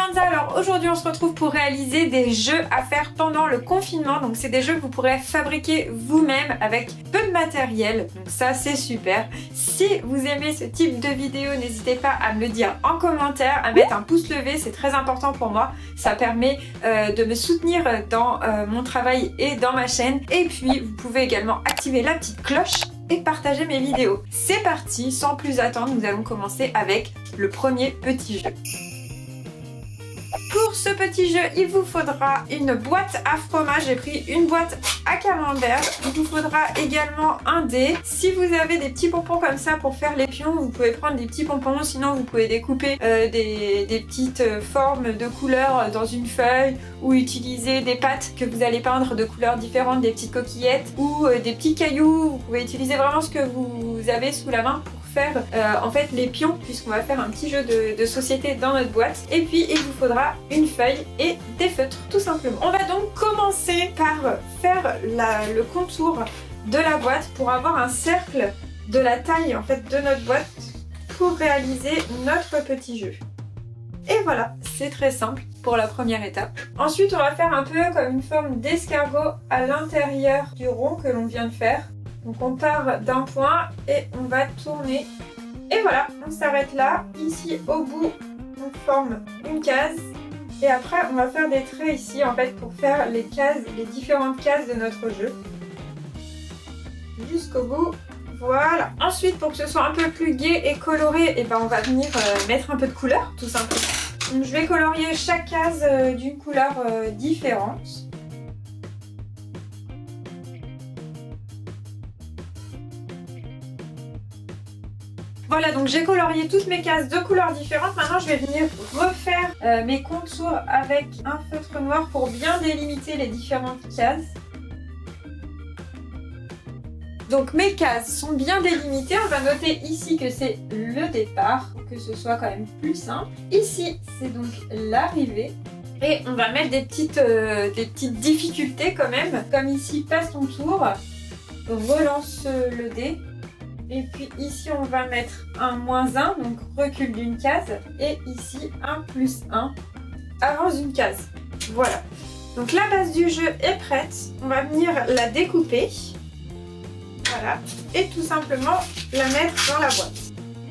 Wanza, alors aujourd'hui on se retrouve pour réaliser des jeux à faire pendant le confinement. Donc c'est des jeux que vous pourrez fabriquer vous-même avec peu de matériel. Donc ça c'est super. Si vous aimez ce type de vidéo, n'hésitez pas à me le dire en commentaire, à mettre un pouce levé, c'est très important pour moi. Ça permet de me soutenir dans mon travail et dans ma chaîne. Et puis vous pouvez également activer la petite cloche et partager mes vidéos. C'est parti, sans plus attendre, nous allons commencer avec le premier petit jeu. Pour ce petit jeu, il vous faudra une boîte à fromage. J'ai pris une boîte à camembert. Il vous faudra également un dé. Si vous avez des petits pompons comme ça pour faire les pions, vous pouvez prendre des petits pompons. Sinon, vous pouvez découper des petites formes de couleurs dans une feuille ou utiliser des pâtes que vous allez peindre de couleurs différentes, des petites coquillettes ou des petits cailloux. Vous pouvez utiliser vraiment ce que vous avez sous la main pour faire en fait les pions, puisqu'on va faire un petit jeu de société dans notre boîte. Et puis il vous faudra une feuille et des feutres tout simplement. On va donc commencer par faire le contour de la boîte pour avoir un cercle de la taille en fait de notre boîte pour réaliser notre petit jeu. Et voilà, c'est très simple pour la première étape. Ensuite on va faire un peu comme une forme d'escargot à l'intérieur du rond que l'on vient de faire. Donc on part d'un point et on va tourner. Et voilà, on s'arrête là. Ici au bout, on forme une case. Et après, on va faire des traits ici en fait pour faire les cases, les différentes cases de notre jeu. Jusqu'au bout. Voilà. Ensuite, pour que ce soit un peu plus gai et coloré, et ben on va venir mettre un peu de couleur, tout simplement. Donc je vais colorier chaque case d'une couleur différente. Voilà, donc j'ai colorié toutes mes cases de couleurs différentes. Maintenant, je vais venir refaire mes contours avec un feutre noir pour bien délimiter les différentes cases. Donc mes cases sont bien délimitées. On va noter ici que c'est le départ, pour que ce soit quand même plus simple. Ici, c'est donc l'arrivée. Et on va mettre des petites difficultés quand même. Comme ici, passe ton tour, relance le dé. Et puis ici, on va mettre un -1, donc recul d'une case. Et ici, un +1, avance d'une case. Voilà. Donc la base du jeu est prête. On va venir la découper. Voilà. Et tout simplement la mettre dans la boîte.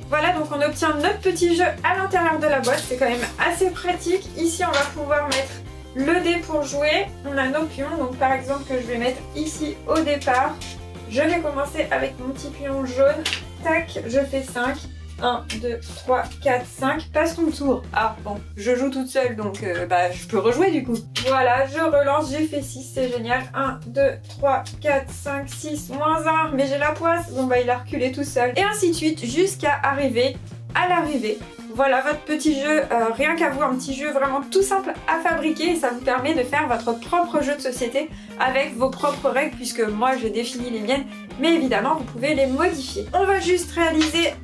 Voilà, donc on obtient notre petit jeu à l'intérieur de la boîte. C'est quand même assez pratique. Ici, on va pouvoir mettre le dé pour jouer. On a nos pions. Donc par exemple, que je vais mettre ici au départ. Je vais commencer avec mon petit pion jaune. Tac, je fais 5. 1, 2, 3, 4, 5. Passe ton tour. Ah bon, je joue toute seule donc je peux rejouer du coup. Voilà, je relance, j'ai fait 6, c'est génial. 1, 2, 3, 4, 5, 6, -1. Mais j'ai la poisse. Bon il a reculé tout seul. Et ainsi de suite jusqu'à arriver à l'arrivée. Voilà votre petit jeu, rien qu'à vous, un petit jeu vraiment tout simple à fabriquer et ça vous permet de faire votre propre jeu de société avec vos propres règles puisque moi j'ai défini les miennes, mais évidemment vous pouvez les modifier. On va juste réaliser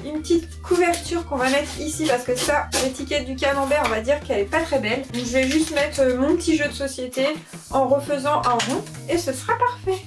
une petite couverture qu'on va mettre ici parce que ça, l'étiquette du camembert, on va dire qu'elle est pas très belle. Donc je vais juste mettre mon petit jeu de société en refaisant un rond et ce sera parfait.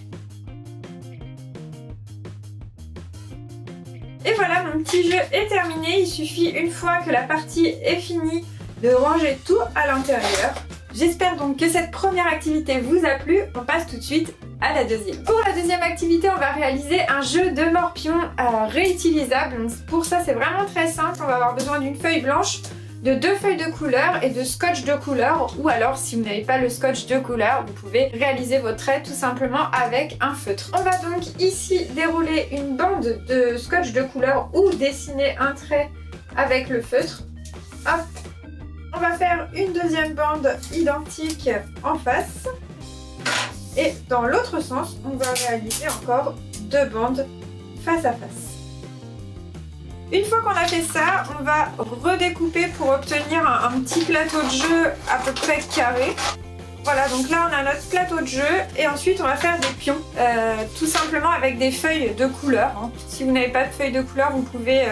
Et voilà, mon petit jeu est terminé. Il suffit, une fois que la partie est finie, de ranger tout à l'intérieur. J'espère donc que cette première activité vous a plu. On passe tout de suite à la deuxième. Pour la deuxième activité, on va réaliser un jeu de morpions réutilisable. Donc pour ça, c'est vraiment très simple. On va avoir besoin d'une feuille blanche, de 2 feuilles de couleur et de scotch de couleur, ou alors si vous n'avez pas le scotch de couleur, vous pouvez réaliser vos traits tout simplement avec un feutre. On va donc ici dérouler une bande de scotch de couleur ou dessiner un trait avec le feutre. Hop. On va faire une deuxième bande identique en face et dans l'autre sens on va réaliser encore 2 bandes face à face. Une fois qu'on a fait ça, on va redécouper pour obtenir un petit plateau de jeu à peu près carré. Voilà, donc là on a notre plateau de jeu et ensuite on va faire des pions, tout simplement avec des feuilles de couleur. Hein. Si vous n'avez pas de feuilles de couleur, vous pouvez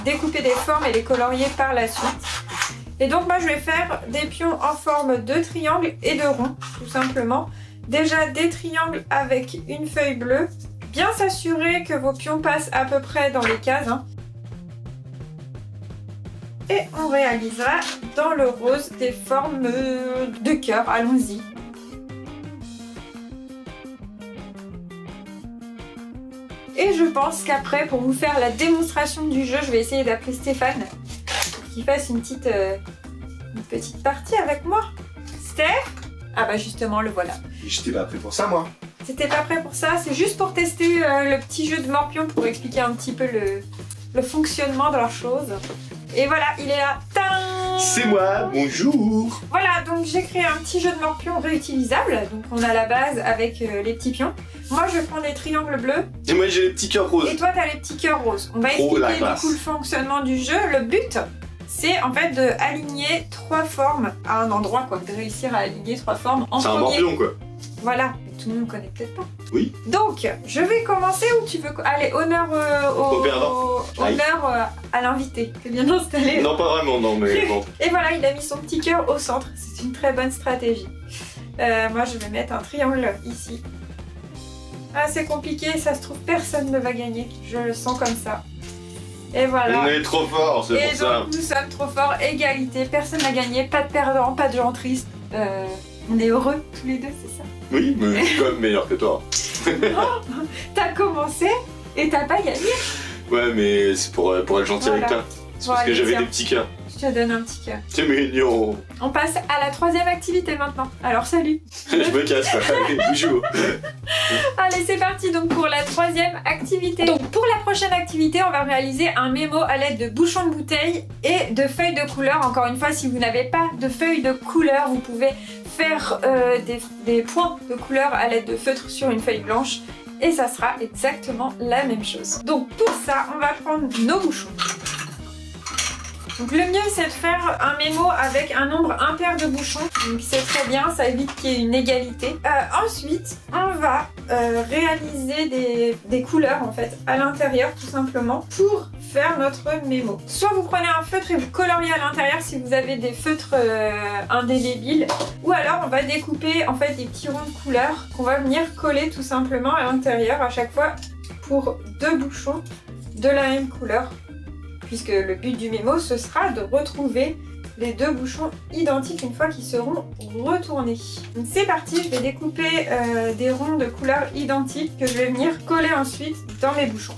découper des formes et les colorier par la suite. Et donc moi je vais faire des pions en forme de triangle et de rond, tout simplement. Déjà des triangles avec une feuille bleue. Bien s'assurer que vos pions passent à peu près dans les cases. Hein. Et on réalisera dans le rose des formes de cœur. Allons-y. Et je pense qu'après, pour vous faire la démonstration du jeu, je vais essayer d'appeler Stéphane pour qu'il fasse une petite partie avec moi. Steph? Ah bah justement, le voilà. J'étais pas prêt pour ça, moi. T'étais pas prêt pour ça? C'est juste pour tester le petit jeu de morpion, pour expliquer un petit peu le fonctionnement de la chose. Et voilà, il est là. Tadam! C'est moi, bonjour. Voilà, donc j'ai créé un petit jeu de morpion réutilisable. Donc on a la base avec les petits pions. Moi je prends des triangles bleus. Et moi j'ai les petits cœurs roses. Et toi t'as les petits cœurs roses. On va Oh, la expliquer du classe. coup le fonctionnement du jeu. Le but, c'est en fait de aligner 3 formes à un endroit, quoi. De réussir à aligner 3 formes en C'est un premier. morpion, quoi. Voilà, mais tout le monde connaît peut-être pas. Oui. Donc, je vais commencer où tu veux. Allez, honneur Au perdant. honneur à l'invité. T'es bien installé. Non, pas vraiment, non, mais bon. Et voilà, il a mis son petit cœur au centre. C'est une très bonne stratégie. Moi, je vais mettre un triangle ici. Ah, c'est compliqué, ça se trouve, personne ne va gagner. Je le sens comme ça. Et voilà. On est trop fort, c'est Et pour ça. donc, nous sommes trop forts, égalité, personne n'a gagné, pas de perdants, pas de gens tristes. On est heureux tous les deux, c'est ça. Oui, mais je suis quand même meilleur que toi. T'as commencé et t'as pas gagné. Ouais, mais c'est pour être gentil Voilà. avec toi. C'est Bon, parce que allez, j'avais tiens. des petits cœurs. Je te donne un petit cœur. C'est mignon. On passe à la 3e activité maintenant. Alors salut. Je me casse, allez, bonjour. Allez, c'est parti donc pour la 3e activité. Donc pour la prochaine activité, on va réaliser un mémo à l'aide de bouchons de bouteille et de feuilles de couleur. Encore une fois, si vous n'avez pas de feuilles de couleur, vous pouvez faire des points de couleur à l'aide de feutre sur une feuille blanche. Et ça sera exactement la même chose. Donc pour ça, on va prendre nos bouchons. Donc le mieux c'est de faire un mémo avec un nombre impair de bouchons, donc c'est très bien, ça évite qu'il y ait une égalité. Ensuite, on va réaliser des couleurs en fait à l'intérieur tout simplement pour faire notre mémo. Soit vous prenez un feutre et vous coloriez à l'intérieur si vous avez des feutres indélébiles, ou alors on va découper en fait des petits ronds de couleurs qu'on va venir coller tout simplement à l'intérieur à chaque fois pour 2 bouchons de la même couleur. Puisque le but du mémo, ce sera de retrouver les 2 bouchons identiques une fois qu'ils seront retournés. Donc c'est parti, je vais découper des ronds de couleurs identiques que je vais venir coller ensuite dans mes bouchons.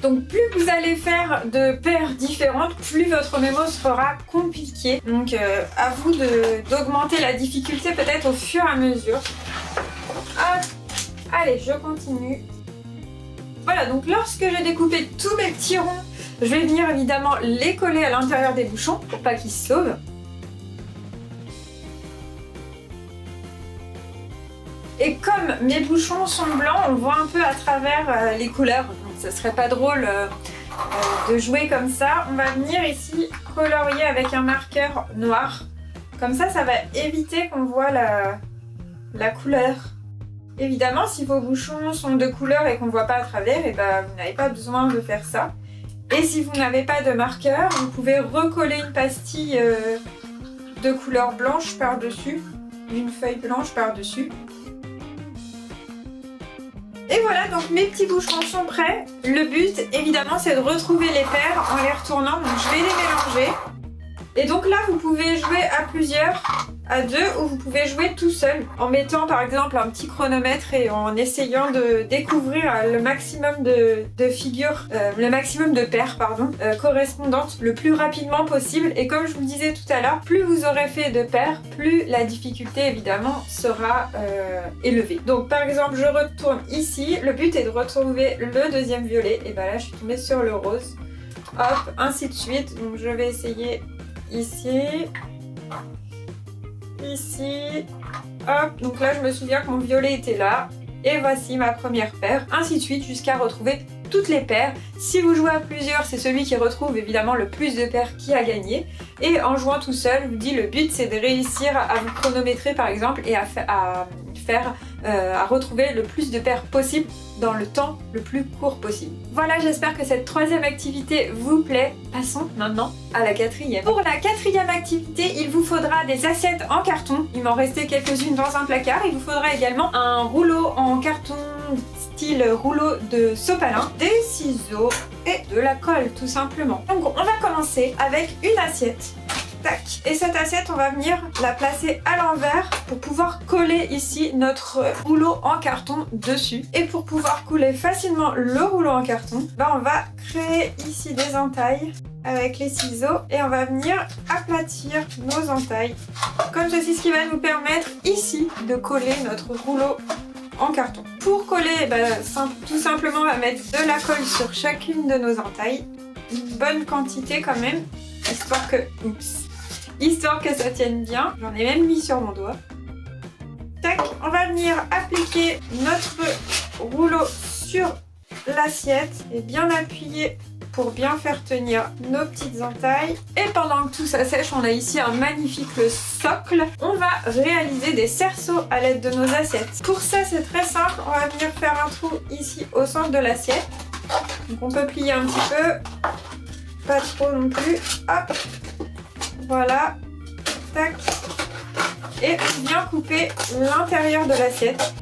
Donc plus vous allez faire de paires différentes, plus votre mémo sera compliqué. Donc à vous d'augmenter la difficulté peut-être au fur et à mesure. Hop. Allez, je continue. Voilà, donc lorsque j'ai découpé tous mes petits ronds, je vais venir évidemment les coller à l'intérieur des bouchons pour pas qu'ils se sauvent. Et comme mes bouchons sont blancs, on voit un peu à travers les couleurs. Donc ce serait pas drôle de jouer comme ça. On va venir ici colorier avec un marqueur noir. Comme ça, ça va éviter qu'on voit la couleur. Évidemment, si vos bouchons sont de couleur et qu'on ne voit pas à travers, et ben, vous n'avez pas besoin de faire ça. Et si vous n'avez pas de marqueur, vous pouvez recoller une pastille de couleur blanche par-dessus, une feuille blanche par-dessus. Et voilà, donc mes petits bouchons sont prêts. Le but, évidemment, c'est de retrouver les paires en les retournant. Donc je vais les mélanger. Et donc là, vous pouvez jouer à plusieurs, à 2, ou vous pouvez jouer tout seul, en mettant par exemple un petit chronomètre et en essayant de découvrir le maximum de figures, le maximum de paires, correspondantes le plus rapidement possible. Et comme je vous le disais tout à l'heure, plus vous aurez fait de paires, plus la difficulté évidemment sera élevée. Donc par exemple, je retourne ici, le but est de retrouver le 2e violet, et ben là je suis tombée sur le rose. Hop, ainsi de suite, donc je vais essayer ici, ici, hop, donc là je me souviens que mon violet était là, et voici ma première paire, ainsi de suite jusqu'à retrouver toutes les paires. Si vous jouez à plusieurs, c'est celui qui retrouve évidemment le plus de paires qui a gagné, et en jouant tout seul, je vous dis, le but c'est de réussir à vous chronométrer par exemple, et à retrouver le plus de paires possible dans le temps le plus court possible. Voilà, j'espère que cette 3e activité vous plaît. Passons maintenant à la 4e. Pour la 4e activité, il vous faudra des assiettes en carton. Il m'en restait quelques-unes dans un placard. Il vous faudra également un rouleau en carton style rouleau de sopalin, des ciseaux et de la colle tout simplement. Donc on va commencer avec une assiette. Tac. Et cette assiette, on va venir la placer à l'envers pour pouvoir coller ici notre rouleau en carton dessus. Et pour pouvoir couler facilement le rouleau en carton, on va créer ici des entailles avec les ciseaux et on va venir aplatir nos entailles comme ceci, ce qui va nous permettre ici de coller notre rouleau en carton. Pour coller, tout simplement on va mettre de la colle sur chacune de nos entailles, une bonne quantité quand même, histoire que ça tienne bien. J'en ai même mis sur mon doigt. Tac, on va venir appliquer notre rouleau sur l'assiette et bien appuyer pour bien faire tenir nos petites entailles. Et pendant que tout ça sèche, on a ici un magnifique socle. On va réaliser des cerceaux à l'aide de nos assiettes. Pour ça, c'est très simple. On va venir faire un trou ici au centre de l'assiette. Donc on peut plier un petit peu, pas trop non plus. Hop, voilà, tac. Et bien couper l'intérieur de l'assiette.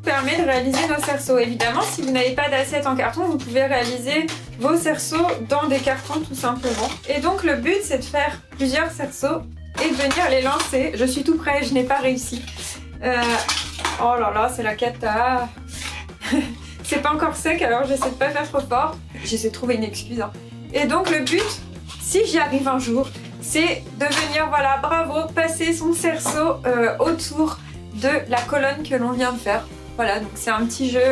Permet de réaliser nos cerceaux. Évidemment, si vous n'avez pas d'assiette en carton, vous pouvez réaliser vos cerceaux dans des cartons tout simplement. Et donc le but, c'est de faire plusieurs cerceaux et de venir les lancer. Je suis tout près, je n'ai pas réussi. Oh là là, c'est la cata. C'est pas encore sec, alors j'essaie de pas faire trop fort. J'essaie de trouver une excuse. Hein. Et donc le but, si j'y arrive un jour, c'est de venir, voilà, bravo, passer son cerceau autour de la colonne que l'on vient de faire. Voilà, donc c'est un petit jeu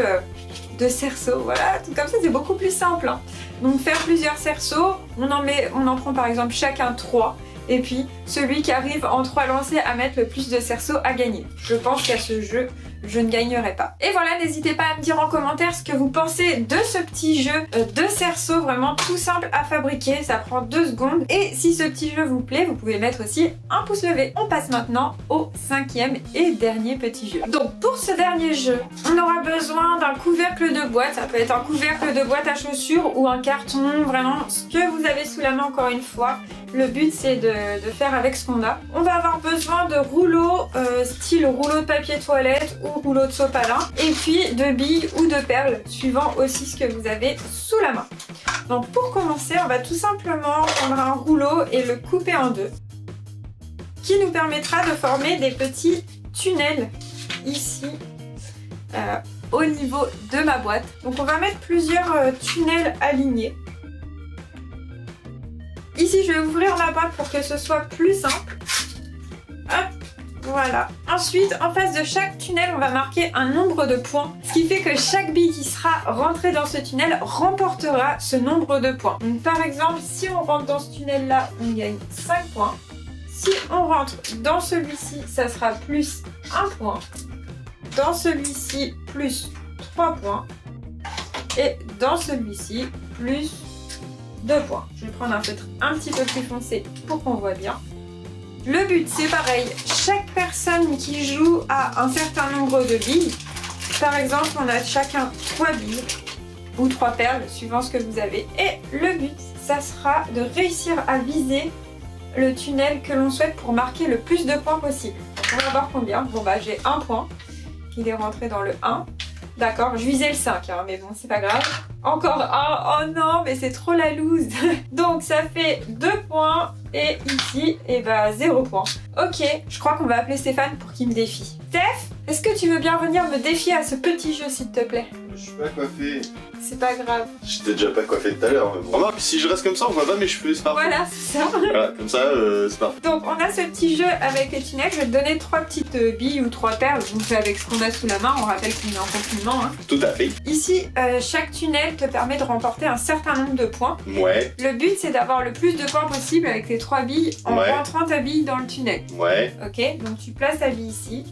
de cerceaux, voilà, tout comme ça c'est beaucoup plus simple. Hein. Donc faire plusieurs cerceaux, on en prend par exemple chacun 3, et puis celui qui arrive en 3 lancers à mettre le plus de cerceaux a gagné. Je pense qu'à ce jeu, je ne gagnerai pas. Et voilà, n'hésitez pas à me dire en commentaire ce que vous pensez de ce petit jeu de cerceaux, vraiment tout simple à fabriquer, ça prend 2 secondes. Et si ce petit jeu vous plaît, vous pouvez mettre aussi un pouce levé. On passe maintenant au 5e et dernier petit jeu. Donc pour ce dernier jeu, on aura besoin d'un couvercle de boîte, ça peut être un couvercle de boîte à chaussures ou un carton, vraiment ce que vous avez sous la main encore une fois. Le but c'est de faire avec ce qu'on a. On va avoir besoin de rouleaux style rouleau de papier toilette ou rouleau de sopalin et puis de billes ou de perles suivant aussi ce que vous avez sous la main. Donc pour commencer, on va tout simplement prendre un rouleau et le couper en 2 qui nous permettra de former des petits tunnels ici au niveau de ma boîte. Donc on va mettre plusieurs tunnels alignés. Ici, je vais ouvrir ma boîte pour que ce soit plus simple. Hop, voilà. Ensuite, en face de chaque tunnel, on va marquer un nombre de points. Ce qui fait que chaque bille qui sera rentrée dans ce tunnel remportera ce nombre de points. Donc par exemple, si on rentre dans ce tunnel-là, on gagne 5 points. Si on rentre dans celui-ci, ça sera plus 1 point. Dans celui-ci, plus 3 points. Et dans celui-ci, plus 2 points. Je vais prendre un feutre un petit peu plus foncé pour qu'on voit bien. Le but, c'est pareil. Chaque personne qui joue a un certain nombre de billes. Par exemple, on a chacun 3 billes ou 3 perles, suivant ce que vous avez. Et le but, ça sera de réussir à viser le tunnel que l'on souhaite pour marquer le plus de points possible. Donc, on va voir combien. Bon bah j'ai 1 point. Il est rentré dans le 1. D'accord, je visais le 5, hein, mais bon, c'est pas grave. Encore 1, oh non, mais c'est trop la loose. Donc ça fait 2 points, et ici, 0 points. Ok, je crois qu'on va appeler Stéphane pour qu'il me défie. Steph, est-ce que tu veux bien venir me défier à ce petit jeu, s'il te plaît? Je suis pas coiffé. C'est pas grave. J'étais déjà pas coiffé tout à l'heure, mais bon. Remarque, si je reste comme ça, on voit pas mes cheveux, c'est parfait. Voilà, c'est ça. Voilà, comme ça, c'est parfait. Donc on a ce petit jeu avec les tunnels. Je vais te donner 3 petites billes ou 3 perles. Donc c'est avec ce qu'on a sous la main. On rappelle qu'on est en confinement. Hein. Tout à fait. Ici, chaque tunnel te permet de remporter un certain nombre de points. Ouais. Le but c'est d'avoir le plus de points possible avec les 3 billes en rentrant ta bille dans le tunnel. Ouais. Ok, donc tu places ta bille ici.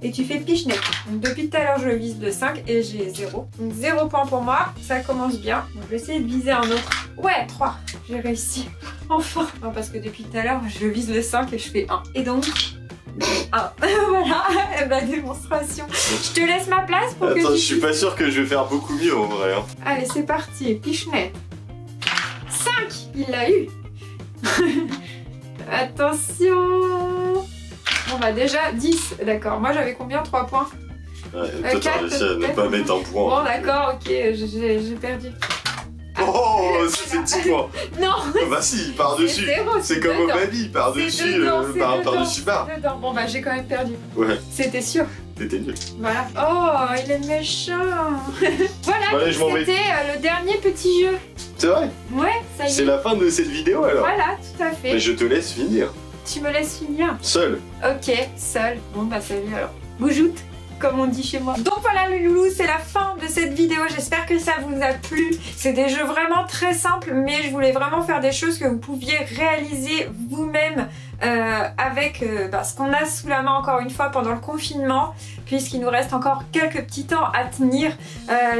Et tu fais piche-nez. Donc depuis tout à l'heure je vise le 5 et j'ai 0. Donc 0 point pour moi, ça commence bien. Donc je vais essayer de viser un autre. Ouais, 3, j'ai réussi. Enfin. Non, parce que depuis tout à l'heure je vise le 5 et je fais 1. Et donc 1. Voilà, la démonstration. Je te laisse ma place pour que attends, tu... je suis pas sûr que je vais faire beaucoup mieux en vrai. Hein. Allez, c'est parti, piche-nez. 5, il l'a eu. Attention. Bon bah déjà 10, d'accord. Moi j'avais combien? 3 points? Ouais, toi t'as quatre, réussi à ne quatre. pas mettre un point. Bon d'accord, ok, j'ai perdu. Oh, c'est petit point. Non. Bah si, par-dessus. zéro, C'est comme au dedans. baby, par-dessus, C'est dedans, c'est par-dessus dedans, barre. c'est dedans. Bon bah j'ai quand même perdu. Ouais, C'était sûr. t'étais nul. Voilà. Oh, il est méchant. Voilà, Allez, donc je m'en vais. c'était le dernier petit jeu. C'est vrai. Ouais, ça y est. C'est la fin de cette vidéo alors. Voilà, tout à fait. Mais je te laisse finir. Tu me laisses finir. Seul. Ok, seul. Bon bah salut alors. Boujoute, comme on dit chez moi. Donc voilà les loulous, c'est la fin de cette vidéo. J'espère que ça vous a plu. C'est des jeux vraiment très simples, mais je voulais vraiment faire des choses que vous pouviez réaliser vous-même avec ce qu'on a sous la main encore une fois pendant le confinement, puisqu'il nous reste encore quelques petits temps à tenir.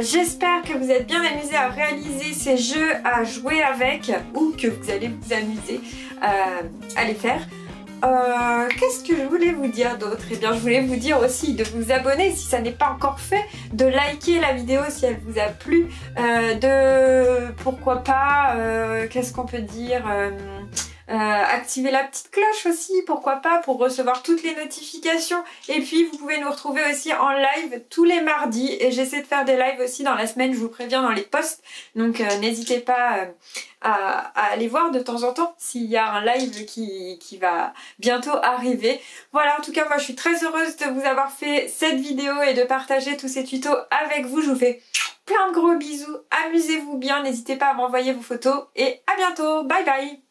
J'espère que vous êtes bien amusés à réaliser ces jeux, à jouer avec, ou que vous allez vous amuser à les faire. Qu'est-ce que je voulais vous dire d'autre? Eh bien, je voulais vous dire aussi de vous abonner si ça n'est pas encore fait, de liker la vidéo si elle vous a plu, pourquoi pas, qu'est-ce qu'on peut dire, activer la petite cloche aussi, pourquoi pas, pour recevoir toutes les notifications. Et puis vous pouvez nous retrouver aussi en live tous les mardis, et j'essaie de faire des lives aussi dans la semaine, je vous préviens, dans les posts, donc n'hésitez pas à aller voir de temps en temps s'il y a un live qui va bientôt arriver. Voilà, en tout cas moi je suis très heureuse de vous avoir fait cette vidéo et de partager tous ces tutos avec vous. Je vous fais plein de gros bisous, amusez-vous bien, n'hésitez pas à m'envoyer vos photos et à bientôt, bye bye.